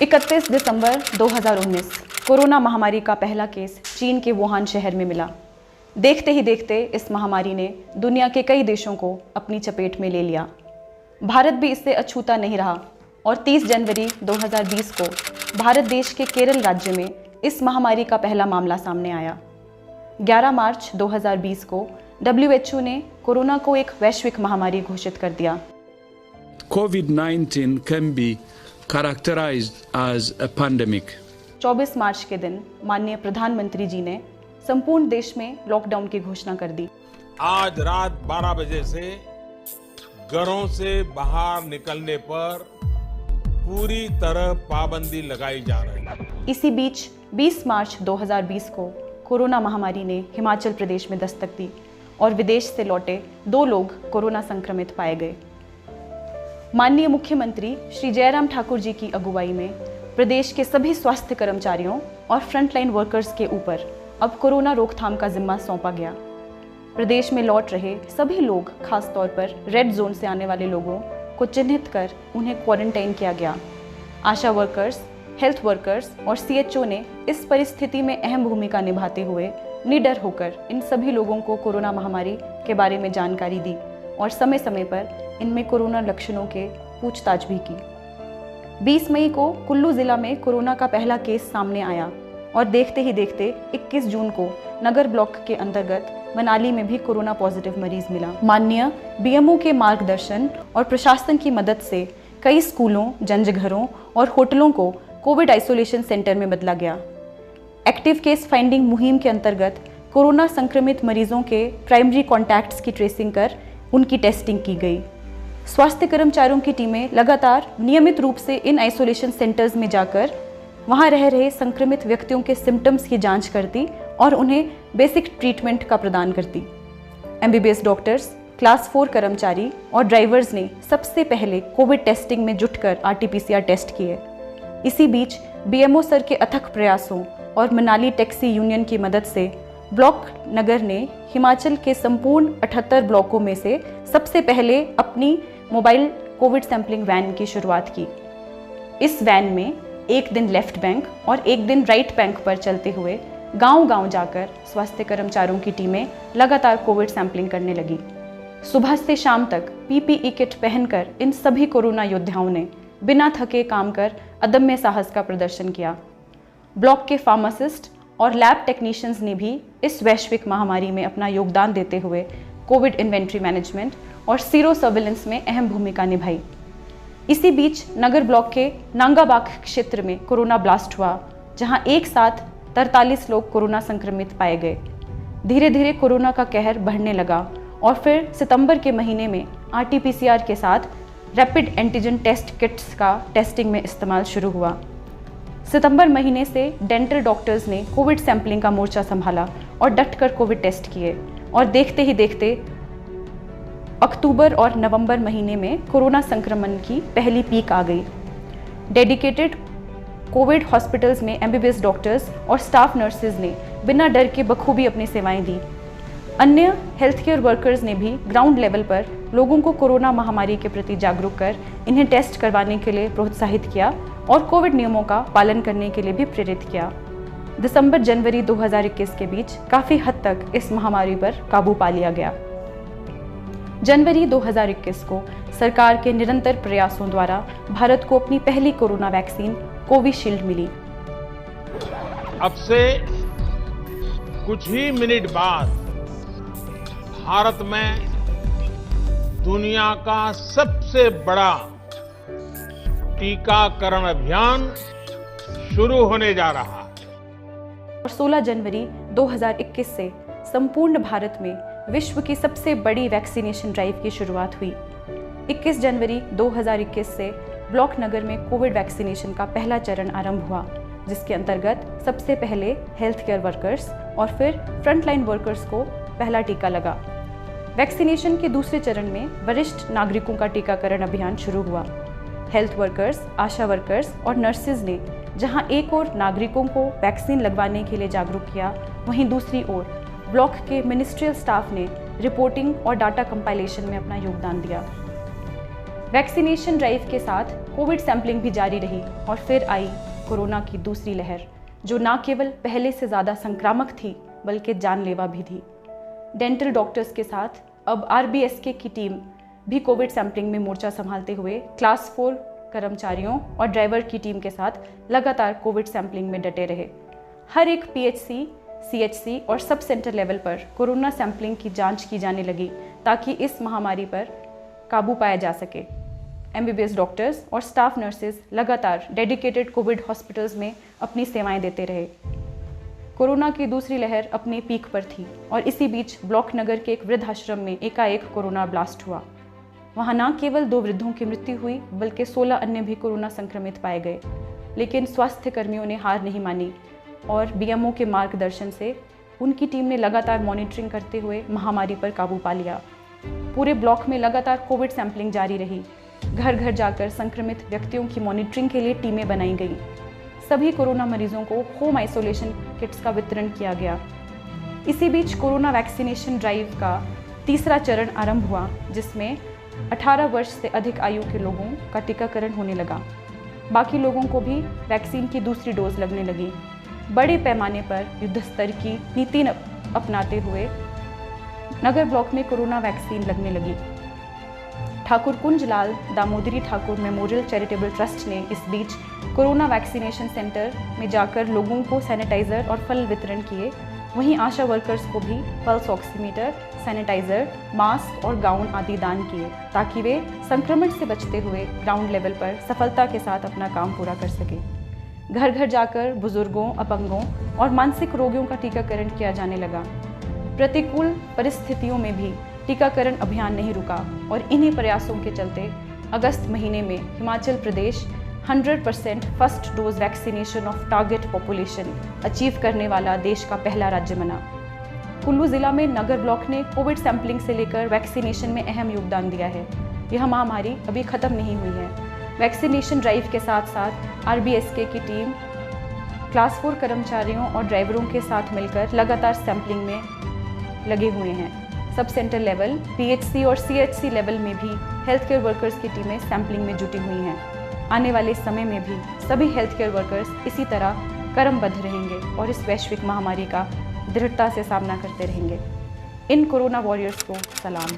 31 दिसंबर 2019 corona महामारी का पहला केस चीन के वुहान शहर में मिला। देखते ही देखते इस महामारी ने दुनिया के कई देशों को अपनी चपेट में ले लिया। भारत भी इससे अछूता नहीं रहा और 30 जनवरी 2020 को भारत देश के केरल राज्य में इस महामारी का पहला मामला सामने आया। 11 मार्च 2020 को WHO ने कोरोना को एक वैश्विक महामारी घोषित कर दिया। COVID-19 can be characterized as a pandemic. 24 मार्च के दिन माननीय प्रधानमंत्री जी ने संपूर्ण देश में लॉकडाउन की घोषणा कर दी। आज रात 12 बजे से घरों से बाहर निकलने पर पूरी तरह पाबंदी लगाई जा रही है। इसी बीच 20 मार्च 2020 को कोरोना महामारी ने हिमाचल प्रदेश में दस्तक दी और विदेश से लौटे 2 लोग कोरोना संक्रमित पाए गए। माननीय मुख्यमंत्री श्री जयराम ठाकुर जी की अगुवाई में प्रदेश के सभी स्वास्थ्य कर्मचारियों और फ्रंटलाइन वर्कर्स के ऊपर अब कोरोना रोकथाम का जिम्मा सौंपा गया। प्रदेश में लौट रहे सभी लोग, खास तौर पर रेड जोन से आने वाले लोगों को चिन्हित कर उन्हें क्वारंटाइन किया गया। आशा वर्कर्स, हेल्थ वर्कर्स और CHO ने इस परिस्थिति में अहम भूमिका निभाते हुए निडर होकर इन सभी लोगों को कोरोना महामारी के बारे में जानकारी दी और समय समय पर इनमें कोरोना लक्षणों के पूछताछ भी की। 20 मई को कुल्लू जिला में कोरोना का पहला केस सामने आया और देखते ही देखते 21 जून को नगर ब्लॉक के अंतर्गत मनाली में भी कोरोना पॉजिटिव मरीज मिला। माननीय BMO के मार्गदर्शन और प्रशासन की मदद से कई स्कूलों, जंजघरों और होटलों को कोविड आइसोलेशन सेंटर में बदला गया। एक्टिव केस फाइंडिंग मुहिम के अंतर्गत कोरोना संक्रमित मरीजों के प्राइमरी कॉन्टैक्ट्स की ट्रेसिंग कर उनकी टेस्टिंग की गई। स्वास्थ्य कर्मचारियों की टीमें लगातार नियमित रूप से इन आइसोलेशन सेंटर्स में जाकर वहां रह रहे संक्रमित व्यक्तियों के सिम्टम्स की जांच करती और उन्हें बेसिक ट्रीटमेंट का प्रदान करती। MBBS डॉक्टर्स, क्लास 4 कर्मचारी और ड्राइवर्स ने सबसे पहले कोविड टेस्टिंग में जुटकर RT-PCR टेस्ट किए। इसी बीच BMO सर के अथक प्रयासों और मनाली टैक्सी यूनियन की मदद से ब्लॉक नगर ने हिमाचल के संपूर्ण 78 ब्लॉकों में से सबसे पहले अपनी मोबाइल कोविड सैंपलिंग वैन की शुरुआत की। इस वैन में एक दिन लेफ्ट बैंक और एक दिन राइट बैंक पर चलते हुए गांव-गांव जाकर स्वास्थ्य कर्मचारियों की टीमें लगातार कोविड सैंपलिंग करने लगी। सुबह से शाम तक PPE किट पहनकर इन सभी कोरोना योद्धाओं ने बिना थके काम कर अदम्य साहस का प्रदर्शन किया। ब्लॉक के फार्मासिस्ट और लैब टेक्नीशियंस ने भी इस वैश्विक महामारी में अपना योगदान देते हुए कोविड इन्वेंट्री मैनेजमेंट और सीरो सर्विलेंस में अहम भूमिका निभाई। इसी बीच नगर ब्लॉक के नांगाबाग क्षेत्र में कोरोना ब्लास्ट हुआ, जहां एक साथ 43 लोग कोरोना संक्रमित पाए गए। धीरे धीरे कोरोना का कहर बढ़ने लगा और फिर सितंबर के महीने में RT-PCR के साथ रैपिड एंटीजन टेस्ट किट्स का टेस्टिंग में इस्तेमाल शुरू हुआ। सितंबर महीने से डेंटल डॉक्टर्स ने कोविड सैंपलिंग का मोर्चा संभाला और डटकर कोविड टेस्ट किए और देखते ही देखते अक्टूबर और नवंबर महीने में कोरोना संक्रमण की पहली पीक आ गई। डेडिकेटेड कोविड हॉस्पिटल्स में MBBS डॉक्टर्स और स्टाफ नर्सेज ने बिना डर के बखूबी अपनी सेवाएं दी। अन्य हेल्थ केयर वर्कर्स ने भी ग्राउंड लेवल पर लोगों को कोरोना महामारी के प्रति जागरूक कर इन्हें टेस्ट करवाने के लिए प्रोत्साहित किया और कोविड नियमों का पालन करने के लिए भी प्रेरित किया। दिसंबर-जनवरी 2021 के बीच काफ़ी हद तक इस महामारी पर काबू पा लिया गया। जनवरी 2021 को सरकार के निरंतर प्रयासों द्वारा भारत को अपनी पहली कोरोना वैक्सीन कोविशील्ड मिली। अब से कुछ ही मिनट बाद भारत में दुनिया का सबसे बड़ा टीकाकरण अभियान शुरू होने जा रहा है। और 16 जनवरी 2021 से संपूर्ण भारत में विश्व की सबसे बड़ी वैक्सीनेशन ड्राइव की शुरुआत हुई। 21 जनवरी 2021 से ब्लॉक नगर में कोविड वैक्सीनेशन का पहला चरण आरंभ हुआ, जिसके अंतर्गत सबसे पहले हेल्थ केयर वर्कर्स और फिर फ्रंटलाइन वर्कर्स को पहला टीका लगा। वैक्सीनेशन के दूसरे चरण में वरिष्ठ नागरिकों का टीकाकरण अभियान शुरू हुआ। हेल्थ वर्कर्स, आशा वर्कर्स और नर्सेज ने जहां एक ओर नागरिकों को वैक्सीन लगवाने के लिए जागरूक किया, वहीं दूसरी ओर ब्लॉक के मिनिस्ट्रियल स्टाफ ने रिपोर्टिंग और डाटा कंपाइलेशन में अपना योगदान दिया। वैक्सीनेशन ड्राइव के साथ कोविड सैंपलिंग भी जारी रही और फिर आई कोरोना की दूसरी लहर, जो न केवल पहले से ज़्यादा संक्रामक थी बल्कि जानलेवा भी थी। डेंटल डॉक्टर्स के साथ अब RBSK की टीम भी कोविड सैंपलिंग में मोर्चा संभालते हुए क्लास 4 कर्मचारियों और ड्राइवर की टीम के साथ लगातार कोविड सैंपलिंग में डटे रहे। हर एक PHC, CHC और सब सेंटर लेवल पर कोरोना सैंपलिंग की जांच की जाने लगी ताकि इस महामारी पर काबू पाया जा सके। MBBS डॉक्टर्स और स्टाफ नर्सेज लगातार डेडिकेटेड कोविड हॉस्पिटल्स में अपनी सेवाएं देते रहे। कोरोना की दूसरी लहर अपने पीक पर थी और इसी बीच ब्लॉक नगर के एक वृद्धाश्रम में एकाएक कोरोना ब्लास्ट हुआ। वहां न केवल 2 वृद्धों की मृत्यु हुई बल्कि 16 अन्य भी कोरोना संक्रमित पाए गए। लेकिन स्वास्थ्य कर्मियों ने हार नहीं मानी और BMO के मार्गदर्शन से उनकी टीम ने लगातार मॉनिटरिंग करते हुए महामारी पर काबू पा लिया। पूरे ब्लॉक में लगातार कोविड सैंपलिंग जारी रही। घर घर जाकर संक्रमित व्यक्तियों की मॉनिटरिंग के लिए टीमें बनाई गई। सभी कोरोना मरीजों को होम आइसोलेशन किट्स का वितरण किया गया। इसी बीच कोरोना वैक्सीनेशन ड्राइव का तीसरा चरण आरंभ हुआ, जिसमें 18 वर्ष से अधिक आयु के लोगों का टीकाकरण होने लगा। बाकी लोगों को भी वैक्सीन की दूसरी डोज लगने लगी। बड़े पैमाने पर युद्ध स्तर की नीति अपनाते हुए नगर ब्लॉक में कोरोना वैक्सीन लगने लगी। Thakur Kunjlal Damodari Thakur memorial charitable trust ने इस बीच कोरोना वैक्सीनेशन सेंटर में जाकर लोगों को सैनिटाइजर और फल वितरण किए। वहीं आशा वर्कर्स को भी पल्स ऑक्सीमीटर, सैनिटाइजर, मास्क और गाउन आदि दान किए ताकि वे संक्रमण से बचते हुए ग्राउंड लेवल पर सफलता के साथ अपना काम पूरा कर सके। घर घर जाकर बुजुर्गों, अपंगों और मानसिक रोगियों का टीकाकरण किया जाने लगा। प्रतिकूल परिस्थितियों में भी टीकाकरण अभियान नहीं रुका और इन्हीं प्रयासों के चलते अगस्त महीने में Himachal Pradesh 100% first dose vaccination of target population achieve करने वाला देश का पहला राज्य बना। कुल्लू जिला में नगर ब्लॉक ने कोविड सैंपलिंग से लेकर वैक्सीनेशन में अहम योगदान दिया है। यह महामारी अभी खत्म नहीं हुई है। वैक्सीनेशन ड्राइव के साथ साथ RBSK की टीम क्लास 4 कर्मचारियों और ड्राइवरों के साथ मिलकर लगातार सैंपलिंग में लगे हुए हैं। सब सेंटर लेवल, PHC और CHC लेवल में भी हेल्थ केयर वर्कर्स की टीमें सैंपलिंग में जुटी हुई हैं। आने वाले समय में भी सभी हेल्थ केयर वर्कर्स इसी तरह कर्मबद्ध रहेंगे और इस वैश्विक महामारी का दृढ़ता से सामना करते रहेंगे। इन कोरोना वॉरियर्स को सलाम।